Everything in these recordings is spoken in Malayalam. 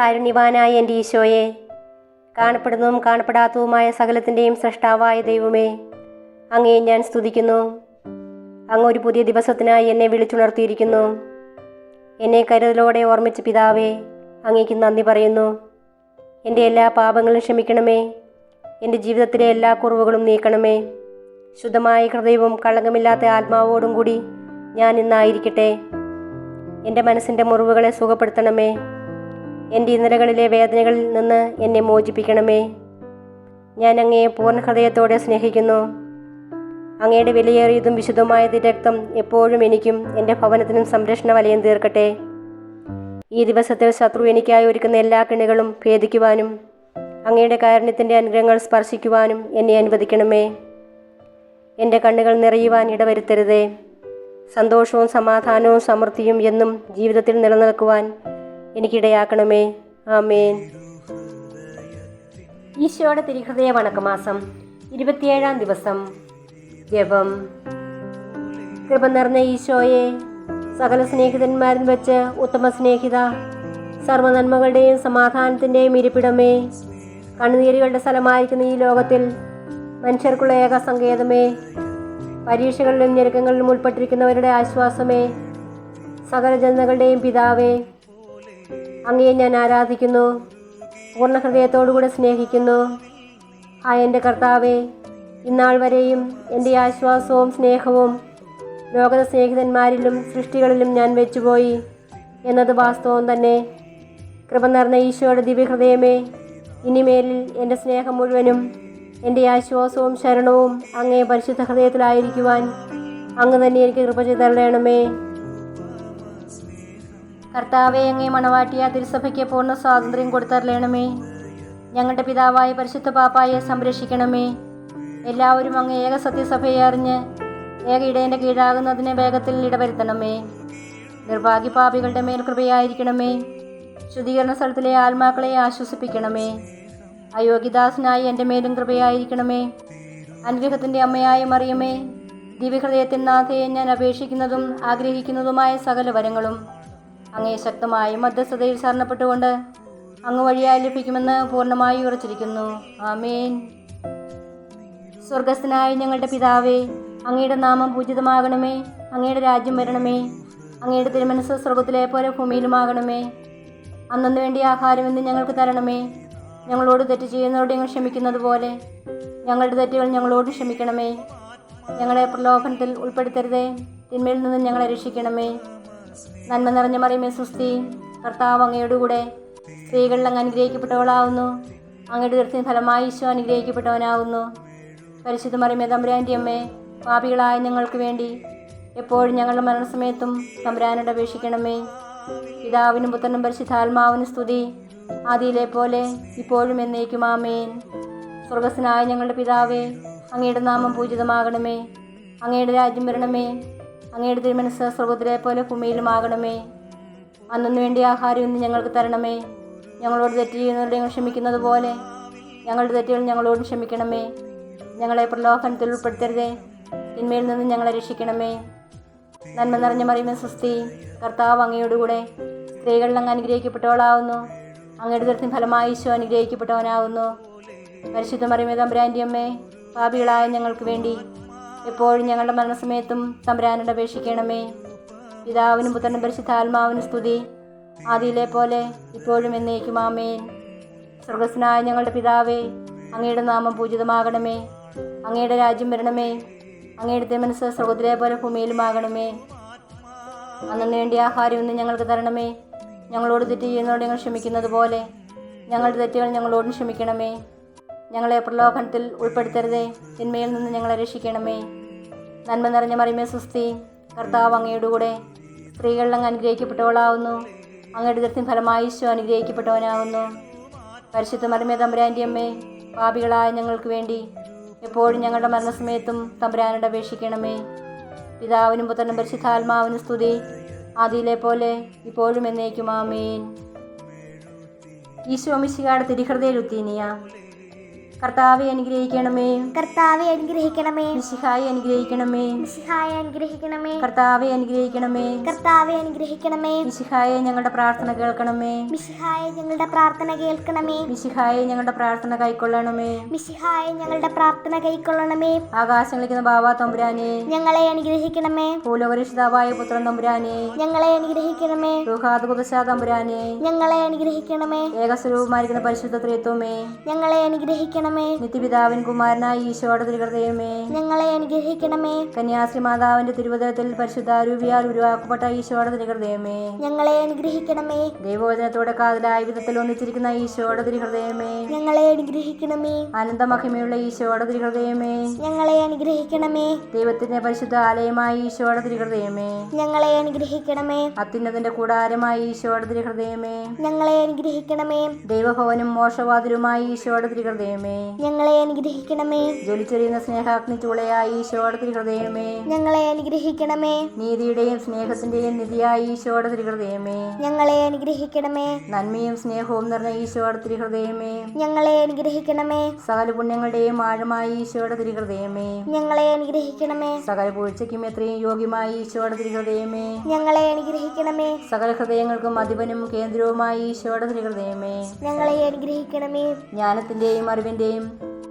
കാരുണ്യവാനായ എൻ്റെ ഈശോയെ, കാണപ്പെടുന്നതും കാണപ്പെടാത്തതുമായ സകലത്തിൻ്റെയും സൃഷ്ടാവായ ദൈവമേ, അങ്ങയെ ഞാൻ സ്തുതിക്കുന്നു. അങ്ങ് ഒരു പുതിയ ദിവസത്തിനായി എന്നെ വിളിച്ചുണർത്തിയിരിക്കുന്നു. എന്നെ കരുതലോടെ ഓർമ്മിച്ച പിതാവേ, അങ്ങേക്ക് നന്ദി പറയുന്നു. എൻ്റെ എല്ലാ പാപങ്ങളും ക്ഷമിക്കണമേ. എൻ്റെ ജീവിതത്തിലെ എല്ലാ കുറവുകളും നീക്കണമേ. ശുദ്ധമായ ഹൃദയവും കളങ്കമില്ലാത്ത ആത്മാവോടും കൂടി ഞാൻ ഇന്നായിരിക്കട്ടെ. എൻ്റെ മനസ്സിൻ്റെ മുറിവുകളെ സുഖപ്പെടുത്തണമേ. എൻ്റെ ഇന്നലകളിലെ വേദനകളിൽ നിന്ന് എന്നെ മോചിപ്പിക്കണമേ. ഞാൻ അങ്ങയെ പൂർണ്ണ ഹൃദയത്തോടെ സ്നേഹിക്കുന്നു. അങ്ങയുടെ വിലയേറിയതും വിശുദ്ധമായ രക്തം എപ്പോഴും എനിക്കും എൻ്റെ ഭവനത്തിനും സംരക്ഷണ വലയം തീർക്കട്ടെ. ഈ ദിവസത്തിൽ ശത്രു എനിക്കായി ഒരുക്കുന്ന എല്ലാ കെണികളും ഭേദിക്കുവാനും അങ്ങയുടെ കാരുണ്യത്തിൻ്റെ അനുഗ്രഹങ്ങൾ സ്പർശിക്കുവാനും എന്നെ അനുവദിക്കണമേ. എൻ്റെ കണ്ണുകൾ നിറയുവാൻ ഇടവരുത്തരുതേ. സന്തോഷവും സമാധാനവും സമൃദ്ധിയും എന്നും ജീവിതത്തിൽ നിലനിൽക്കുവാൻ എനിക്കിടയാക്കണമേ. ആമേൻ. ഈശോയുടെ തിരുഹൃദയ വണക്കമാസം 27-ാം ദിവസം. ജപം. കൃപ നിറഞ്ഞ ഈശോയെ, സകല സ്നേഹിതന്മാരിൽ വെച്ച് ഉത്തമ സ്നേഹിത, സർവ്വനന്മകളുടെയും സമാധാനത്തിൻ്റെയും ഇരിപ്പിടമേ, കണ്ണുനീരുകളുടെ സ്ഥലമായിരിക്കുന്ന ഈ ലോകത്തിൽ മനുഷ്യർക്കുള്ള ഏക സങ്കേതമേ, പരീക്ഷകളിലും ഞെരുക്കങ്ങളിലും ഉൾപ്പെട്ടിരിക്കുന്നവരുടെ ആശ്വാസമേ, സകല ജനതകളുടെയും പിതാവേ, അങ്ങയെ ഞാൻ ആരാധിക്കുന്നു, പൂർണ്ണ ഹൃദയത്തോടുകൂടെ സ്നേഹിക്കുന്നു. എൻ്റെ കർത്താവേ, ഇന്നാൾ വരെയും എൻ്റെ ആശ്വാസവും സ്നേഹവും ലോകത സ്നേഹിതന്മാരിലും സൃഷ്ടികളിലും ഞാൻ വെച്ചുപോയി എന്നത് വാസ്തവം തന്നെ. കൃപ നിറഞ്ഞ ഈശോയുടെ ദിവ്യഹൃദയമേ, ഇനിമേലിൽ എൻ്റെ സ്നേഹം മുഴുവനും എൻ്റെ ആശ്വാസവും ശരണവും അങ്ങേ പരിശുദ്ധ ഹൃദയത്തിലായിരിക്കുവാൻ അങ്ങ് തന്നെ എനിക്ക് കൃപ ചെയ്തരണമേ. കർത്താവെ, അങ്ങേ മണവാട്ടിയ തിരുസഭയ്ക്ക് പൂർണ്ണ സ്വാതന്ത്ര്യം കൊടുത്തരളയണമേ. ഞങ്ങളുടെ പിതാവായ പരിശുദ്ധ പാപ്പായെ സംരക്ഷിക്കണമേ. എല്ലാവരും അങ്ങ് ഏക സത്യസഭയെ അറിഞ്ഞ് ഏക ഇടയൻ്റെ കീഴാകുന്നതിന് വേഗത്തിൽ ഇടവരുത്തണമേ. നിർഭാഗ്യപാപികളുടെ മേൽ കൃപയായിരിക്കണമേ. ശുദ്ധീകരണ സ്ഥലത്തിലെ ആത്മാക്കളെ ആശ്വസിപ്പിക്കണമേ. അയോഗ്യദാസനായി എൻ്റെ മേലും കൃപയായിരിക്കണമേ. അനുഗ്രഹത്തിൻ്റെ അമ്മയായ മറിയമേ, ദിവ്യഹൃദയത്തിൻ നാഥയെ ഞാൻ അപേക്ഷിക്കുന്നതും ആഗ്രഹിക്കുന്നതുമായ സകല വരങ്ങളും അങ്ങേ ശക്തമായ മധ്യസ്ഥതയിൽ ശരണപ്പെട്ടുകൊണ്ട് അങ്ങ് വഴിയായി ലഭിക്കുമെന്ന് പൂർണ്ണമായി ഉറച്ചിരിക്കുന്നു. ആമേൻ. സ്വർഗസ്ഥനായ ഞങ്ങളുടെ പിതാവേ, അങ്ങയുടെ നാമം പൂജിതമാകണമേ. അങ്ങയുടെ രാജ്യം വരണമേ. അങ്ങയുടെ തിരുമനസ്സ് സ്വർഗത്തിലെ പോലെ ഭൂമിയിലുമാകണമേ. അന്നു വേണ്ടിയ ആഹാരം ഇന്ന് ഞങ്ങൾക്ക് തരണമേ. ഞങ്ങളോട് തെറ്റ് ചെയ്യുന്നവരോട് ഞങ്ങൾ ക്ഷമിക്കുന്നത് പോലെ ഞങ്ങളുടെ തെറ്റുകൾ ഞങ്ങളോട് ക്ഷമിക്കണമേ. ഞങ്ങളെ പ്രലോഭനത്തിൽ ഉൾപ്പെടുത്തരുതേ. തിന്മയിൽ നിന്ന് ഞങ്ങളെ രക്ഷിക്കണമേ. നന്മ നിറഞ്ഞ മറിയമേ സ്വസ്തി, കർത്താവ് അങ്ങയുടെ കൂടെ സ്ത്രീകളിൽ അങ്ങ് അനുഗ്രഹിക്കപ്പെട്ടവളാവുന്നു. അങ്ങയുടെ ഉദരത്തിൻ ഫലമായി ഈശോ അനുഗ്രഹിക്കപ്പെട്ടവനാവുന്നു. പരിശുദ്ധ മറിയമേ, തമ്പുരാൻ്റെ അമ്മേ, പാപികളായ ഞങ്ങൾക്ക് വേണ്ടി എപ്പോഴും ഞങ്ങളുടെ മരണസമയത്തും തമ്പുരാനോട് അപേക്ഷിക്കണമേ. പിതാവിനും പുത്രനും പരിശുദ്ധാത്മാവിനും സ്തുതി, ആദിയിലെ പോലെ ഇപ്പോഴും എന്നേക്കും. ആമേൻ. സ്വർഗസ്ഥനായ ഞങ്ങളുടെ പിതാവേ, അങ്ങയുടെ നാമം പൂജിതമാകണമേ. അങ്ങയുടെ രാജ്യം വരണമേ. അങ്ങയുടെ തിരുമനസ്സ് സ്വർഗത്തിലെ പോലെ ഭൂമിയിലുമാകണമേ. അന്നു വേണ്ടി ആഹാരം ഇന്ന് ഞങ്ങൾക്ക് തരണമേ. ഞങ്ങളോട് തെറ്റ് ചെയ്യുന്നവരുടെ ഞങ്ങൾ ക്ഷമിക്കുന്നത് പോലെ ഞങ്ങളുടെ തെറ്റുകൾ ഞങ്ങളോട് ക്ഷമിക്കണമേ. ഞങ്ങളെ പ്രലോഭനത്തിൽ ഉൾപ്പെടുത്തരുതേ. തിന്മയിൽ നിന്ന് ഞങ്ങളെ രക്ഷിക്കണമേ. നന്മ നിറഞ്ഞ മറിയമേ സ്വസ്തി, കർത്താവ് അങ്ങയോടുകൂടെ സ്ത്രീകളിൽ അങ്ങ് അനുഗ്രഹിക്കപ്പെട്ടവളാവുന്നു. അങ്ങയുടെ ഉദരത്തിൻ ഫലമായി ഈശോ അനുഗ്രഹിക്കപ്പെട്ടവനാവുന്നു. പരിശുദ്ധ മറിയമേ, തമ്പുരാൻ്റെ അമ്മേ, പാപികളായ ഞങ്ങൾക്ക് വേണ്ടി എപ്പോഴും ഞങ്ങളുടെ മരണസമയത്തും തമ്പുരാനോട് അപേക്ഷിക്കണമേ. പിതാവിനും പുത്രനും പരിശുദ്ധാത്മാവിനും സ്തുതി, ആദിയിലെ പോലെ ഇപ്പോഴും എന്നേക്കും. ആമേൻ. സ്വർഗസ്ഥനായ ഞങ്ങളുടെ പിതാവേ, അങ്ങയുടെ നാമം പൂജിതമാകണമേ. അങ്ങയുടെ രാജ്യം വരണമേ. അങ്ങയുടെ തിരുമനസ്സ് സ്വർഗത്തിലെ പോലെ ഭൂമിയിലുമാകണമേ. അന്നു വേണ്ടി ആഹാരം ഇന്ന് ഞങ്ങൾക്ക് തരണമേ. ഞങ്ങളോട് തെറ്റ് ചെയ്യുന്നവരോട് ഞങ്ങൾ ക്ഷമിക്കുന്നത് പോലെ ഞങ്ങളുടെ തെറ്റുകൾ ഞങ്ങളോടും ക്ഷമിക്കണമേ. ഞങ്ങളെ പ്രലോഭനത്തിൽ ഉൾപ്പെടുത്തരുതേ. തിന്മയിൽ നിന്ന് ഞങ്ങളെ രക്ഷിക്കണമേ. നന്മ നിറഞ്ഞ മറിയമേ സ്വസ്തി, കർത്താവ് അങ്ങയുടെ കൂടെ സ്ത്രീകളിൽ അങ്ങ് അനുഗ്രഹിക്കപ്പെട്ടവളാവുന്നു. അങ്ങയുടെ ഉദരത്തിൻ ഫലമായി ഈശോ അനുഗ്രഹിക്കപ്പെട്ടവനാകുന്നു. പരിശുദ്ധ മറിയമേ, തമ്പുരാൻ്റെ അമ്മേ, പാപികളായ ഞങ്ങൾക്ക് വേണ്ടി എപ്പോഴും ഞങ്ങളുടെ മരണസമയത്തും തമ്പുരാനോട് അപേക്ഷിക്കണമേ. പിതാവിനും പുത്രനും പരിശുദ്ധാത്മാവിനും സ്തുതി, ആദിയിലെ പോലെ ഇപ്പോഴും എന്നേക്കും. ആമേൻ. ഈശോ മിശിഹായുടെ തിരുഹൃദയ ലുത്തീനിയ. കർത്താവെ അനുഗ്രഹിക്കണമേ. കർത്താവെ അനുഗ്രഹിക്കണമേ. മിശിഹായെ അനുഗ്രഹിക്കണമേ. മിശിഹായെ അനുഗ്രഹിക്കണമേ. കർത്താവെ അനുഗ്രഹിക്കണമേ. കർത്താവെ അനുഗ്രഹിക്കണമേ. മിശിഹായെ ഞങ്ങളുടെ പ്രാർത്ഥന കേൾക്കണമേ. മിശിഹായെ ഞങ്ങളുടെ പ്രാർത്ഥന കേൾക്കണമേ. മിശിഹായെ ഞങ്ങളുടെ പ്രാർത്ഥന കൈക്കൊള്ളണമേ. മിശിഹായെ ഞങ്ങളുടെ പ്രാർത്ഥന കൈക്കൊള്ളണമേ. ആകാശങ്ങളിരിക്കുന്ന ബാബാ തമ്പുരാനെ ഞങ്ങളെ അനുഗ്രഹിക്കണമേ. ഭൂലോകരക്ഷിതാവായ പുത്രൻ തമ്പുരാനെ ഞങ്ങളെ അനുഗ്രഹിക്കണമേ. റുഹാദ് ഖുദ്ദൂസ് തമ്പുരാനെ ഞങ്ങളെ അനുഗ്രഹിക്കണമേ. ഏകസ്വരൂപമായിരിക്കുന്ന പരിശുദ്ധ ത്രിത്വമേ ഞങ്ങളെ അനുഗ്രഹിക്കണമേ. നിത്യപിതാവിൻ കുമാരനായ ഈശോയുടെ തിരുഹൃദയമേ ഞങ്ങളെ അനുഗ്രഹിക്കണമേ. കന്യാശ്രീ മാതാവിന്റെ തിരുവചനത്തിൽ പരിശുദ്ധ രൂപിയാൽ ഉരുവാക്കപ്പെട്ട ഈശോയുടെ തിരുഹൃദയമേ ഞങ്ങളെ അനുഗ്രഹിക്കണമേ. ദൈവവചനത്തോടെ കാതലായ വിധത്തിൽ ഒന്നിച്ചിരിക്കുന്ന ഈശോയുടെ തിരുഹൃദയമേ ഞങ്ങളെ അനുഗ്രഹിക്കണമേ. അനന്തമഹിമയുള്ള ഈശോയുടെ തിരുഹൃദയമേ ഞങ്ങളെ അനുഗ്രഹിക്കണമേ. ദൈവത്തിന്റെ പരിശുദ്ധ ആലയമായ ഈശോയുടെ തിരുഹൃദയമേ ഞങ്ങളെ അനുഗ്രഹിക്കണമേ. അത്യുന്നതിന്റെ കൂടാരമായ ഈശോയുടെ തിരുഹൃദയമേ ഞങ്ങളെ അനുഗ്രഹിക്കണമേ. ദൈവഭവനും മോക്ഷവാതിലുമായ ഈശോയുടെ തിരുഹൃദയമേ ഞങ്ങളെ അനുഗ്രഹിക്കണമേ. ജ്വലിച്ചെറിയുന്ന സ്നേഹാഗ്നി ചൂളയായ ഈശോയുടെ തിരുഹൃദയമേ ഞങ്ങളെ അനുഗ്രഹിക്കണമേ. നീതിയുടെയും സ്നേഹത്തിന്റെയും നിധിയായ ഈശോയുടെ തിരുഹൃദയമേ ഞങ്ങളെ അനുഗ്രഹിക്കണമേ. നന്മയും സ്നേഹവും നിറഞ്ഞ ഈശോയുടെ തിരുഹൃദയമേ ഞങ്ങളെ അനുഗ്രഹിക്കണമേ. സകല പുണ്യങ്ങളുടെയും ആഴമായ ഈശോയുടെ തിരുഹൃദയമേ ഞങ്ങളെ അനുഗ്രഹിക്കണമേ. സകല പൂഴ്ചയ്ക്കും എത്രയും യോഗ്യമായ ഈശോയുടെ തിരുഹൃദയമേ ഞങ്ങളെ അനുഗ്രഹിക്കണമേ. സകല ഹൃദയങ്ങൾക്കും അധിപനും കേന്ദ്രവുമായ ഈശോയുടെ തിരുഹൃദയമേ ഞങ്ങളെ അനുഗ്രഹിക്കണമേ. ജ്ഞാനത്തിന്റെയും അറിവിന്റെയും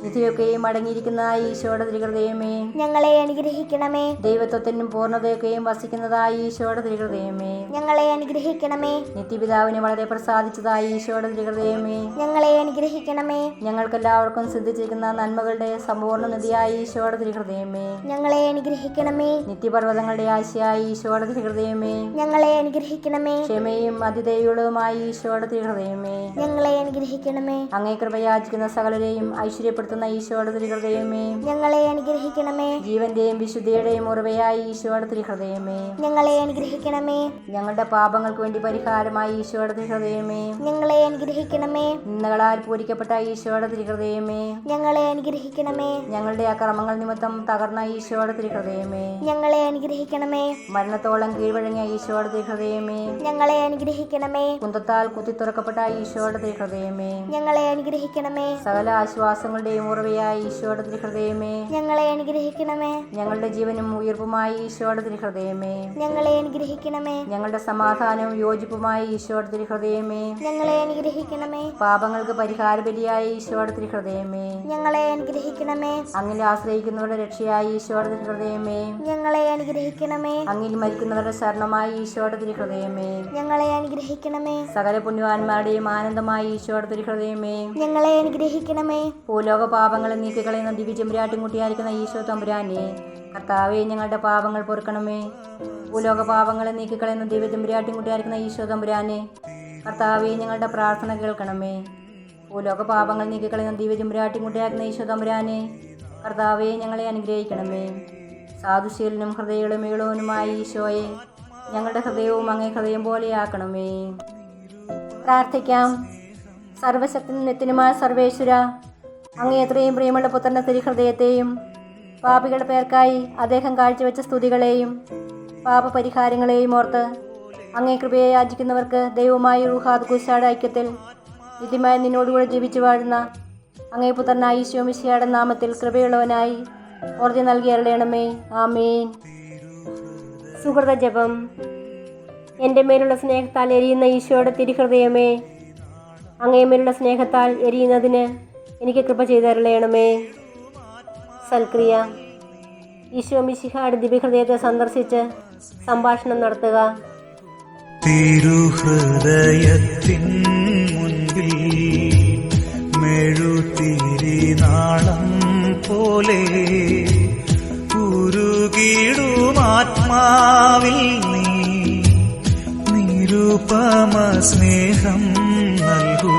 നിധിയൊക്കെയും അടങ്ങിയിരിക്കുന്ന ഈശോയുടെ തിരുഹൃദയമേ ഞങ്ങളെ അനുഗ്രഹിക്കണമേ. ദൈവത്വത്തിനും പൂർണ്ണതയൊക്കെയും വസിക്കുന്നതായ ഈശോയുടെ തിരുഹൃദയമേ ഞങ്ങളെ അനുഗ്രഹിക്കണമേ. നിത്യപിതാവിനെ വളരെ പ്രസാദിച്ചതായ ഈശോയുടെ തിരുഹൃദയമേ ഞങ്ങളെ അനുഗ്രഹിക്കണമേ. ഞങ്ങൾക്കെല്ലാവർക്കും സിദ്ധിച്ചിരിക്കുന്ന നന്മകളുടെ സമ്പൂർണ്ണ നിധിയായ ഈശോയുടെ തിരുഹൃദയമേ ഞങ്ങളെ അനുഗ്രഹിക്കണമേ. നിത്യപർവ്വതങ്ങളുടെ ആശയായ ഈശോയുടെ തിരുഹൃദയമേ ഞങ്ങളെ അനുഗ്രഹിക്കണമേ. ക്ഷമയും അതിദയുള്ളതുമായ ഈശോയുടെ തിരുഹൃദയമേ ഞങ്ങളെ അനുഗ്രഹിക്കണമേ. അങ്ങേ കൃപയാചിക്കുന്ന സകലരെയും ഐശ്വര്യപ്പെടുത്തുന്ന ഈശോയുടെ തിരുഹൃദയമേ ഞങ്ങളെ അനുഗ്രഹിക്കണമേ. ജീവന്റെയും വിശുദ്ധിയുടെയും ഉറവയായ ഈശോയുടെ തിരുഹൃദയമേ ഞങ്ങളെ അനുഗ്രഹിക്കണമേ. ഞങ്ങളുടെ പാപങ്ങൾക്ക് വേണ്ടി പരിഹാരമായ ഈശോയുടെ തിരുഹൃദയമേ ഞങ്ങളെ അനുഗ്രഹിക്കണമേ. നിന്ദകളാൽ പൂരിക്കപ്പെട്ട ഈശോയുടെ തിരുഹൃദയമേ ഞങ്ങളെ അനുഗ്രഹിക്കണമേ. ഞങ്ങളുടെ അക്രമങ്ങൾ നിമിത്തം തകർന്ന ഈശോയുടെ തിരുഹൃദയമേ ഞങ്ങളെ അനുഗ്രഹിക്കണമേ. മരണത്തോളം കീഴ്വഴങ്ങിയ ഈശോയുടെ തിരുഹൃദയമേ ഞങ്ങളെ അനുഗ്രഹിക്കണമേ. കുന്തത്താൽ കുത്തിത്തുറക്കപ്പെട്ട ഈശോയുടെ തിരുഹൃദയമേ ഞങ്ങളെ അനുഗ്രഹിക്കണമേ. സകല ആശ്വാസങ്ങളുടെയും ഉറവയായ ഈശോയുടെ തിരുഹൃദയമേ ഞങ്ങളെ അനുഗ്രഹിക്കണമേ. ഞങ്ങളുടെ ജീവനും ഉയർപ്പുമായ ഈശോയുടെ തിരുഹൃദയമേ ഞങ്ങളെ അനുഗ്രഹിക്കണമേ. ഞങ്ങളുടെ സമാധാനവും യോജിപ്പുമായ ഈശോയുടെ തിരുഹൃദയമേ ഞങ്ങളെ അനുഗ്രഹിക്കണമേ. പാപങ്ങൾക്ക് പരിഹാര ബലിയായ ഈശോയുടെ തിരുഹൃദയമേ ഞങ്ങളെ അനുഗ്രഹിക്കണമേ. അങ്ങിൽ ആശ്രയിക്കുന്നവരുടെ രക്ഷയായ ഈശോയുടെ തിരുഹൃദയമേ ഞങ്ങളെ അനുഗ്രഹിക്കണമേ. അങ്ങിൽ മരിക്കുന്നവരുടെ ശരണമായ ഈശോയുടെ തിരുഹൃദയമേ ഞങ്ങളെ അനുഗ്രഹിക്കണമേ. സകല പുണ്യവാന്മാരുടെയും ആനന്ദമായ ഈശോയുടെ തിരുഹൃദയമേ ഞങ്ങളെ അനുഗ്രഹിക്കണമേ. ഭൂലോക പാപങ്ങളെ നീക്കിക്കളയുന്ന ദിവ്യചെമ്പുരാട്ടിൻകുട്ടിയായിരിക്കുന്ന ഈശോ തമ്പുരാനെ കർത്താവെ ഞങ്ങളുടെ പാപങ്ങൾ പൊറുക്കണമേ. ഭൂലോക പാപങ്ങളെ നീക്കിക്കളയുന്ന ദിവ്യചെമ്പുരാട്ടിൻകുട്ടിയായിരിക്കുന്ന ഈശോ തമ്പുരാനെ കർത്താവെ ഞങ്ങളുടെ പ്രാർത്ഥന കേൾക്കണമേ. ഭൂലോക പാപങ്ങൾ നീക്കിക്കളയുന്ന ദിവ്യചെമ്പുരാട്ടിൻകുട്ടിയായിരിക്കുന്ന ഈശോ തമ്പുരാനെ കർത്താവെ ഞങ്ങളെ അനുഗ്രഹിക്കണമേ. സാധുശീലനും ഹൃദയമെളുമേളവനുമായ ഈശോയെ ഞങ്ങളുടെ ഹൃദയവും അങ്ങേ ഹൃദയം പോലെയാക്കണമേ. പ്രാർത്ഥിക്കാം. സർവശക്തനും നിത്യനുമായ സർവേശ്വര, അങ്ങേ എത്രയും പ്രിയമുള്ള പുത്രന്റെ തിരുഹൃദയത്തെയും പാപികളുടെ പേർക്കായി അദ്ദേഹം കാഴ്ചവെച്ച സ്തുതികളെയും പാപപരിഹാരങ്ങളെയും ഓർത്ത് അങ്ങേ കൃപയെ യാചിക്കുന്നവർക്ക് ദൈവമായ റുഹാദ് ഖുദ്ദൂസ് ഐക്യത്തിൽ നിത്യമായി നിന്നോടുകൂടെ ജീവിച്ചു വാഴുന്ന അങ്ങേ പുത്രനായ ഈശോ മിശിഹായുടെ നാമത്തിൽ കൃപയുള്ളവനായി ഓർത്തി നൽകി അരുളണമേ. ആമേൻ. സുഹൃത ജപം. എൻ്റെ മേലുള്ള സ്നേഹത്താൽ എരിയുന്ന ഈശോയുടെ തിരുഹൃദയമേ, അങ്ങേ മേലുള്ള സ്നേഹത്താൽ എരിയുന്നതിന് എനിക്ക് കൃപ ചെയ്തരുളയണമേ. സൽക്രിയ. ഈശോ മിശിഹായുടെ ദിവ്യഹൃദയത്തെ സന്ദർശിച്ച് സംഭാഷണം നടത്തുക. തിരുഹൃദയത്തിൻ മുൻപിൽ മെഴുതിരിനാളം പോലെ ഉരുകിടുമാത്മാവിൽ നീ നിരുപമ സ്നേഹം നൽകൂ.